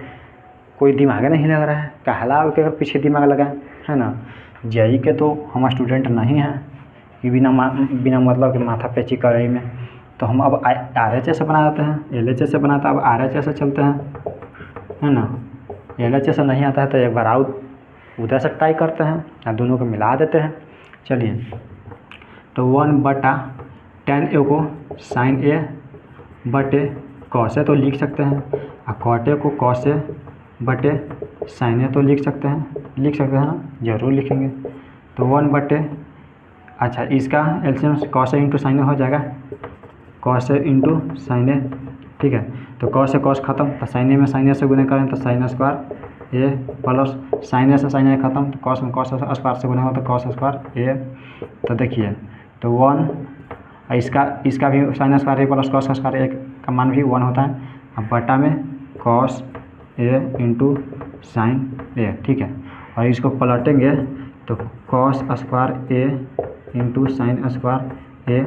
कोई दिमाग नहीं लग रहा है, कहला के पीछे दिमाग लगा है ना। जेई के तो हम स्टूडेंट नहीं हैं कि बिना मतलब के माथा पेची करे में, तो हम अब RHS से बना देते हैं, LHS से बनाता है, अब RHS से चलते हैं, है ना। LHS से नहीं आता है तो एक बार आउट उधर से ट्राई करते हैं, और दोनों को मिला देते हैं। चलिए तो 1/tan ए को साइन ए बटे cos ए तो लिख सकते हैं, और cot ए को cos ए बटे साइन ए तो लिख सकते हैं ना, ज़रूर लिखेंगे। तो 1/, अच्छा इसका एलसीएम cos ए इंटू साइन ए हो जाएगा, cos ए इंटू साइन ए, ठीक है। तो cos से cos खत्म, तो साइन ए में साइन ए से गुना करें तो साइन स्क्वायर ए प्लस साइन ए से साइन ए खत्म, तो cos में cos स्क्वायर से गुना हो तो cos स्क्वायर ए। तो देखिए तो 1, इसका भी साइन स्क्वायर ए प्लस cos स्क्वायर ए का मान भी 1 होता है, अब बटा में cos ए इंटू साइन ए, ठीक है। और इसको पलटेंगे तो cos स्क्वायर ए इंटू साइन स्क्वायर ए,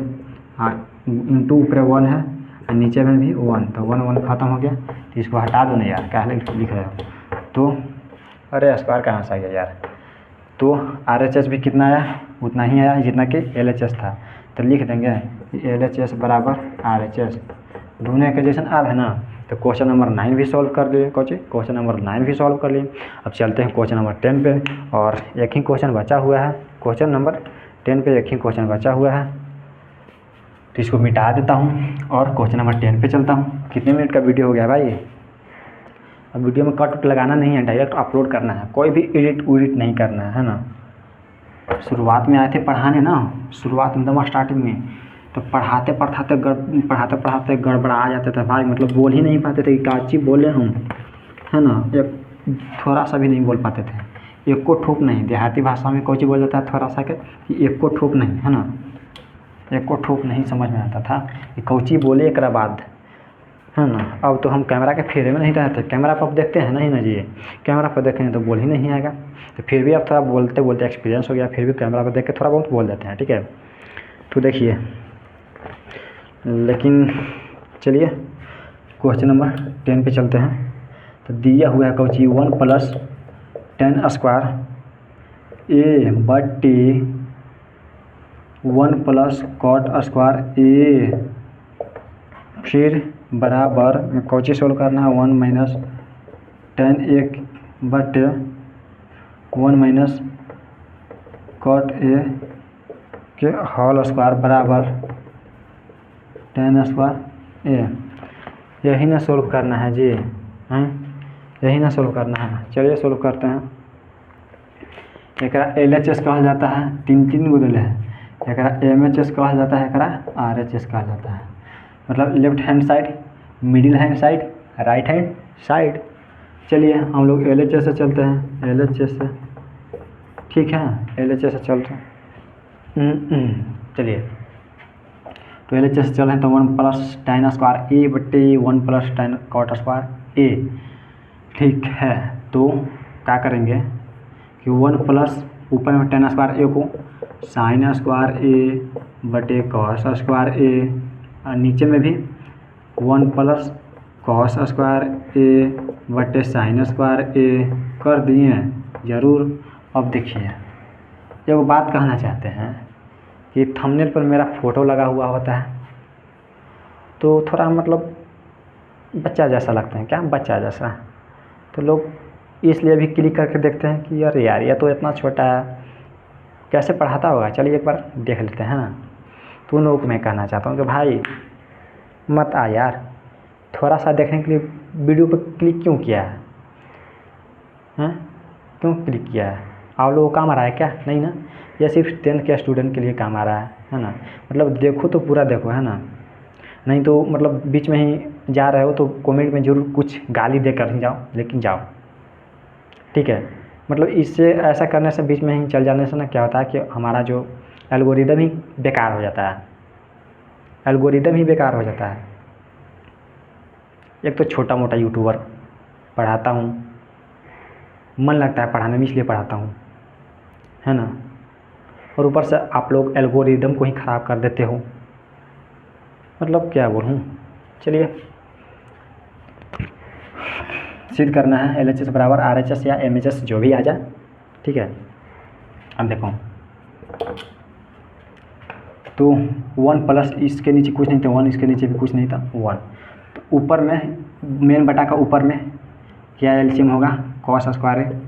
इंटू ऊपर 1 है और नीचे में भी 1, तो 1 खत्म हो गया। तो इसको हटा दो ना यार, क्या लिख रहे हो। तो अरे स्क्वायर कहाँ से आ गया यार। तो RHS भी कितना आया, उतना ही आया जितना कि LHS था, तो लिख देंगे LHS बराबर RHS, दोनों इक्वेशन आ है ना। तो क्वेश्चन नंबर 9 भी सॉल्व कर लिए, क्वेश्चन नंबर 9 भी सॉल्व कर लिए। अब चलते हैं क्वेश्चन नंबर 10 पे, और एक ही क्वेश्चन बचा हुआ है, क्वेश्चन नंबर 10 पे एक ही क्वेश्चन बचा हुआ है, तो इसको मिटा देता हूँ और क्वेश्चन नंबर 10 पे चलता हूँ। कितने मिनट का वीडियो हो गया भाई। अब वीडियो में कट लगाना नहीं है, डायरेक्ट अपलोड करना है, कोई भी एडिट नहीं करना है ना। शुरुआत में आए थे पढ़ाने ना, शुरुआत में एकदम स्टार्टिंग में, तो पढ़ाते पढ़ाते गड़बड़ा जाते थे भाई, मतलब बोल ही नहीं पाते थे कि काची बोले हम, है ना। एक थोड़ा सा भी नहीं बोल पाते थे, एक को ठोक नहीं, देहाती भाषा में कोई बोल जाता है थोड़ा सा के कि एक को ठोक नहीं, है ना, एक को ठोक नहीं समझ में आता था कि कौची बोले एक बाद, है ना। अब तो हम कैमरा के फेरे में नहीं रहते, कैमरा पर अब देखते हैं नहीं ना जी, कैमरा पर देखेंगे तो बोल ही नहीं आएगा। तो फिर भी अब थोड़ा बोलते बोलते एक्सपीरियंस हो गया, फिर भी कैमरा पर देख के थोड़ा बहुत बोल देते हैं, ठीक है। तो देखिए, लेकिन चलिए क्वेश्चन नंबर 10 पे चलते हैं। तो दिया हुआ है कौची 1 + tan स्क्वायर ए बटे 1 + cot स्क्वायर ए, फिर बराबर में कौची सोल्व करना है 1 - tan ए बटे 1 - cot ए के होल स्क्वायर बराबर tan स्क्वायर ए। यही ना सोल्व करना है जी, हैं? यही ना सोल्व करना है। चलिए सोल्व करते हैं। एक LHS कहा जाता है, 3 गुणिले है। एक MHS कहा जाता है, एक RHS कहा जाता है। मतलब left hand side, middle hand side, right hand side. चलिए हम लोग LHS से चलते हैं, LHS से, ठीक है, LHS से चलते हैं। चलिए तो LHS से चल रहे हैं तो 1 + tan स्क्वायर ए बटे 1 + tan cot स्क्वायर ए, ठीक है। तो क्या करेंगे कि 1 प्लस ऊपर में tan स्क्वायर ए को sin स्क्वायर ए बटे cos स्क्वायर ए, और नीचे में भी 1 + cos स्क्वायर ए बटे sin स्क्वायर ए कर दिए ज़रूर। अब देखिए, एक बात कहना चाहते हैं कि थंबनेल पर मेरा फ़ोटो लगा हुआ होता है तो थोड़ा मतलब बच्चा जैसा लगता है, क्या बच्चा जैसा, तो लोग इसलिए भी क्लिक करके देखते हैं कि यार ये तो इतना छोटा है, कैसे पढ़ाता होगा, चलिए एक बार देख लेते हैं ना। तो उन लोगों को मैं कहना चाहता हूँ कि भाई मत आ यार, थोड़ा सा देखने के लिए वीडियो पर क्लिक क्यों किया है, हैं? क्यों क्लिक किया है? आप लोगों को काम आ रहा है क्या? नहीं ना, यह सिर्फ 10th के स्टूडेंट के लिए काम आ रहा है ना। मतलब देखो तो पूरा देखो, है ना, नहीं तो मतलब बीच में ही जा रहे हो तो कमेंट में ज़रूर कुछ गाली दे कर ही जाओ, लेकिन जाओ, ठीक है। मतलब इससे ऐसा करने से, बीच में ही चल जाने से ना क्या होता है कि हमारा जो एल्गोरिदम ही बेकार हो जाता है, एल्गोरिदम ही बेकार हो जाता है। एक तो छोटा मोटा यूट्यूबर पढ़ाता हूँ, मन लगता है पढ़ाने में इसलिए पढ़ाता हूँ, है ना, और ऊपर से आप लोग एल्गोरिदम को ही ख़राब कर देते हो, मतलब क्या बोलूँ। चलिए सिद्ध करना है LHS बराबर RHS या MHS जो भी आ जाए, ठीक है। अब देखो तो 1 प्लस इसके नीचे कुछ नहीं था, 1 इसके नीचे भी कुछ नहीं था, 1। तो ऊपर में मेन बटा का ऊपर में क्या एलसीएम होगा, cos स्क्वायर ए,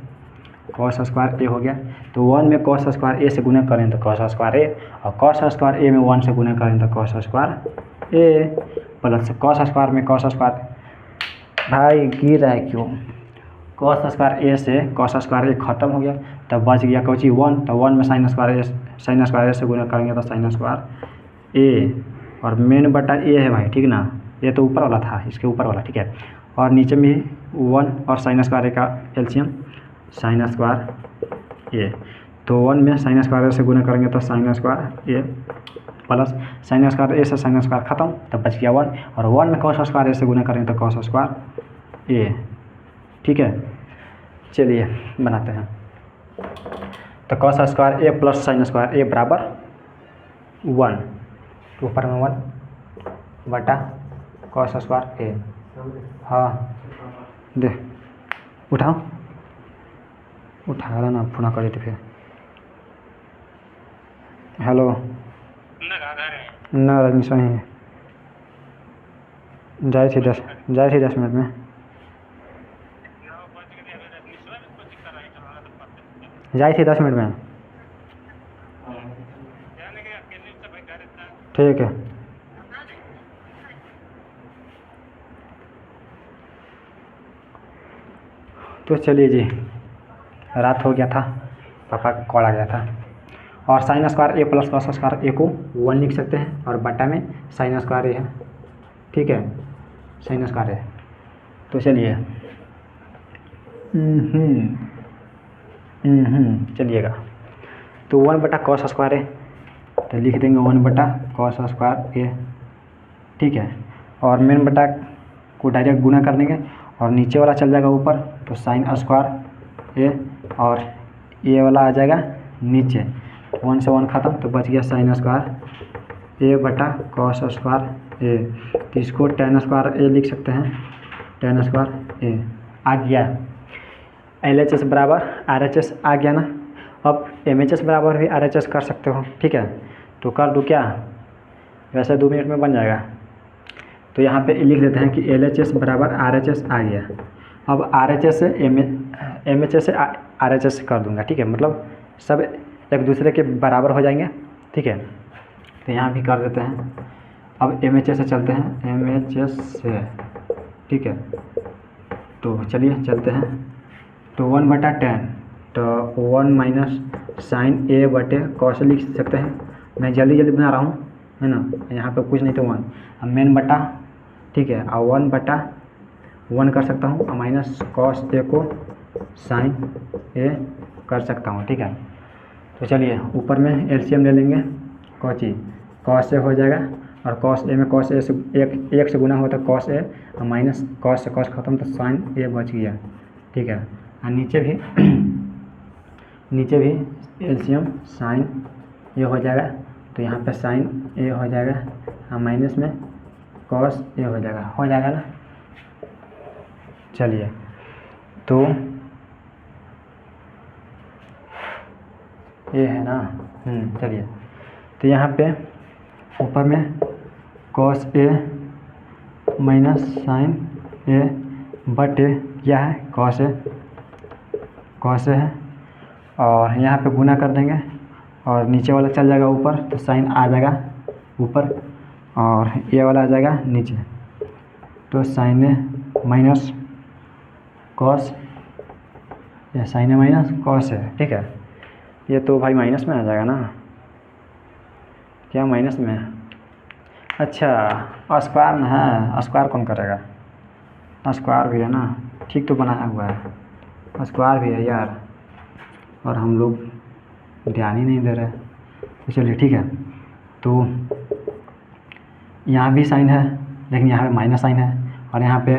cos स्क्वायर ए हो गया। तो 1 में cos स्क्वायर ए से गुना करें तो cos स्क्वायर ए, और cos स्क्वायर ए में 1 से गुना करें तो cos स्क्वायर ए, प्लस cos स्क्वायर में cos स्क्वायर, भाई गिर रहा है क्यों, cos स्क्वायर ए से cos स्क्वायर ए खत्म हो गया, तब बच गया कौची 1। तो 1 में sin स्क्वायर ए से गुना करेंगे तो sin स्क्वायर ए, और मेन बटा ए है भाई, ठीक ना, ये तो ऊपर वाला था, इसके ऊपर वाला, ठीक है। और नीचे में 1 और sin स्क्वायर ए का एलसीएम sin स्क्वायर ए, तो 1 में sin स्क्वायर ए से गुना करेंगे तो sin स्क्वायर ए, प्लस sin स्क्वायर ए से sin स्क्वायर खत्म, तब बच गया 1, और 1 में cos स्क्वायर ए से गुना करेंगे तो cos स्क्वायर ए, ठीक है। चलिए बनाते हैं। तो cos स्क्वायर ए प्लस sin स्क्वायर ए बराबर 1, ऊपर में 1 बटा cos स्क्वायर ए, हाँ दे उठाओ, उठा रहा ना, फोन कर देते फिर। हेलो ना रजनी सही है, जाए थी 10 मिनट में, जाए थी 10 मिनट में, ठीक है। तो चलिए जी, रात हो गया था, पापा का कॉल आ गया था। और sin स्क्वायर ए प्लस cos स्क्वायर ए को 1 लिख सकते हैं, और बटा में sin स्क्वायर ए है, ठीक है, sin स्क्वायर ए। तो चलिए चलिएगा, तो 1 बटा cos स्क्वायर ए, तो लिख देंगे 1 बटा cos स्क्वायर ए, ठीक है। और मेन बटा को डायरेक्ट गुना कर देंगे, और नीचे वाला चल जाएगा ऊपर, तो sin स्क्वायर ए, और ये वाला आ जाएगा नीचे, 1 से 1 ख़त्म, तो बच गया साइन स्क्वायर ए बटा कॉस स्क्वायर ए। तो इसको टेन स्क्वायर ए लिख सकते हैं, टेन स्क्वायर ए आ गया। LHS बराबर RHS आ गया ना। अब MHS बराबर भी RHS कर सकते हो, ठीक है। तो कर दूँ क्या, वैसे 2 मिनट में बन जाएगा। तो यहाँ पे लिख देते हैं कि LHS बराबर RHS आ गया। अब RHS से MHS से RHS कर दूंगा, ठीक है। मतलब सब एक दूसरे के बराबर हो जाएंगे, ठीक है। तो यहाँ भी कर देते हैं। अब MHS से चलते हैं, MHS से, ठीक है। तो चलिए चलते हैं। तो 1/10, तो 1 माइनस साइन ए बटे कॉस लिख सकते हैं। मैं जल्दी जल्दी बना रहा हूँ, है ना। यहाँ पे कुछ नहीं तो 1, अब मेन बटा, ठीक है। और 1/1 कर सकता हूँ, और माइनस कॉस ए को साइन ए कर सकता हूँ, ठीक है। तो चलिए ऊपर में LCM ले लेंगे, कॉची कॉस ए हो जाएगा, और कॉस ए में कॉस ए से एक से गुना होता है कॉस ए, और माइनस कॉस से कॉस खत्म, तो साइन ए बच गया, ठीक है। और नीचे भी LCM साइन ए हो जाएगा, तो यहाँ पे साइन ए हो जाएगा, और माइनस में कॉस ए हो जाएगा ना। चलिए तो ये है ना, चलिए। तो यहाँ पे ऊपर में कॉस ए माइनस साइन ए बटे क्या है, कॉस ए है, और यहाँ पे गुना कर देंगे, और नीचे वाला चल जाएगा ऊपर, तो साइन आ जाएगा ऊपर, और ये वाला आ जाएगा नीचे, तो साइन ए माइनस कॉस, या साइन ए माइनस कॉस है, ठीक है। ये तो भाई माइनस में आ जाएगा ना, क्या माइनस में है? अच्छा स्क्वायर ना है, स्क्वायर कौन करेगा, स्क्वायर भी है ना, ठीक तो बनाया हुआ है, स्क्वायर भी है यार, और हम लोग ध्यान ही नहीं दे रहे। तो चलिए ठीक है। तो यहाँ भी साइन है, लेकिन यहाँ पे माइनस साइन है, और यहाँ पे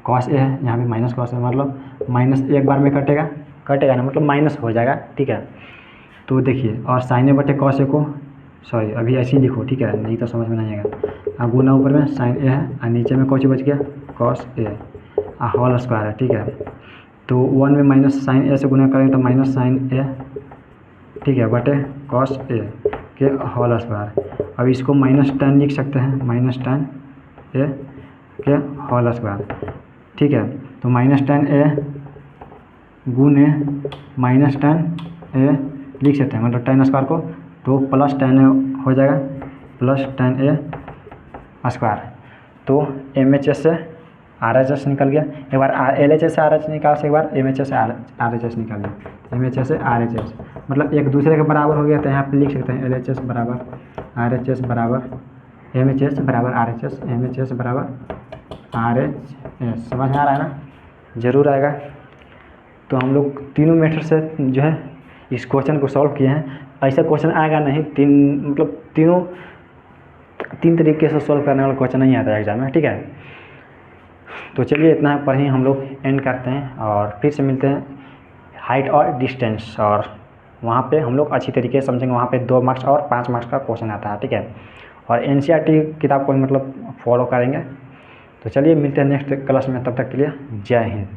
कॉस ए है, यहाँ पे माइनस कॉस है, मतलब माइनस एक बार में कटेगा ना, मतलब माइनस हो जाएगा, ठीक है। तो देखिए, और साइन ए बटे कॉस ए को, सॉरी अभी ऐसे ही लिखो, ठीक है, नहीं तो समझ में नहीं आएगा। अब गुना ऊपर में साइन ए है, और नीचे में कौन बच गया, कॉस ए होल स्क्वायर है, ठीक है। तो 1 में माइनस साइन ए से गुना करेंगे तो माइनस साइन ए, ठीक है, बटे कॉस ए के होल स्क्वायर। अब इसको -10 लिख सकते हैं, -10 ए के होल स्क्वायर, ठीक है। तो -10 ए गुने -10 ए लिख सकते हैं, मतलब 10 स्क्वायर को, तो +10 ए हो जाएगा, +10 ए स्क्वायर। तो MHS से RHS निकल गया। एक बार LHS से RHS निकाल से, एक बार MHS से RHS निकाल गया, MHS से RHS मतलब एक दूसरे के बराबर हो गया। तो यहाँ पे लिख सकते हैं LHS बराबर RHS बराबर MHS बराबर RHS, MHS बराबर RHS। समझ में आ रहा है ना, ज़रूर आएगा। तो हम लोग तीनों मेथड से जो है इस क्वेश्चन को सॉल्व किए हैं। ऐसा क्वेश्चन आएगा नहीं, तीन तरीके से सॉल्व करने वाला क्वेश्चन नहीं आता है एग्जाम में, ठीक है। तो चलिए इतना पर ही हम लोग एंड करते हैं, और फिर से मिलते हैं हाइट और डिस्टेंस, और वहाँ पे हम लोग अच्छी तरीके से समझेंगे। वहाँ पे 2 मार्क्स और 5 मार्क्स का क्वेश्चन आता है, ठीक है। और NCERT किताब को मतलब फॉलो करेंगे। तो चलिए मिलते हैं नेक्स्ट क्लास में, तब तक के लिए जय हिंद।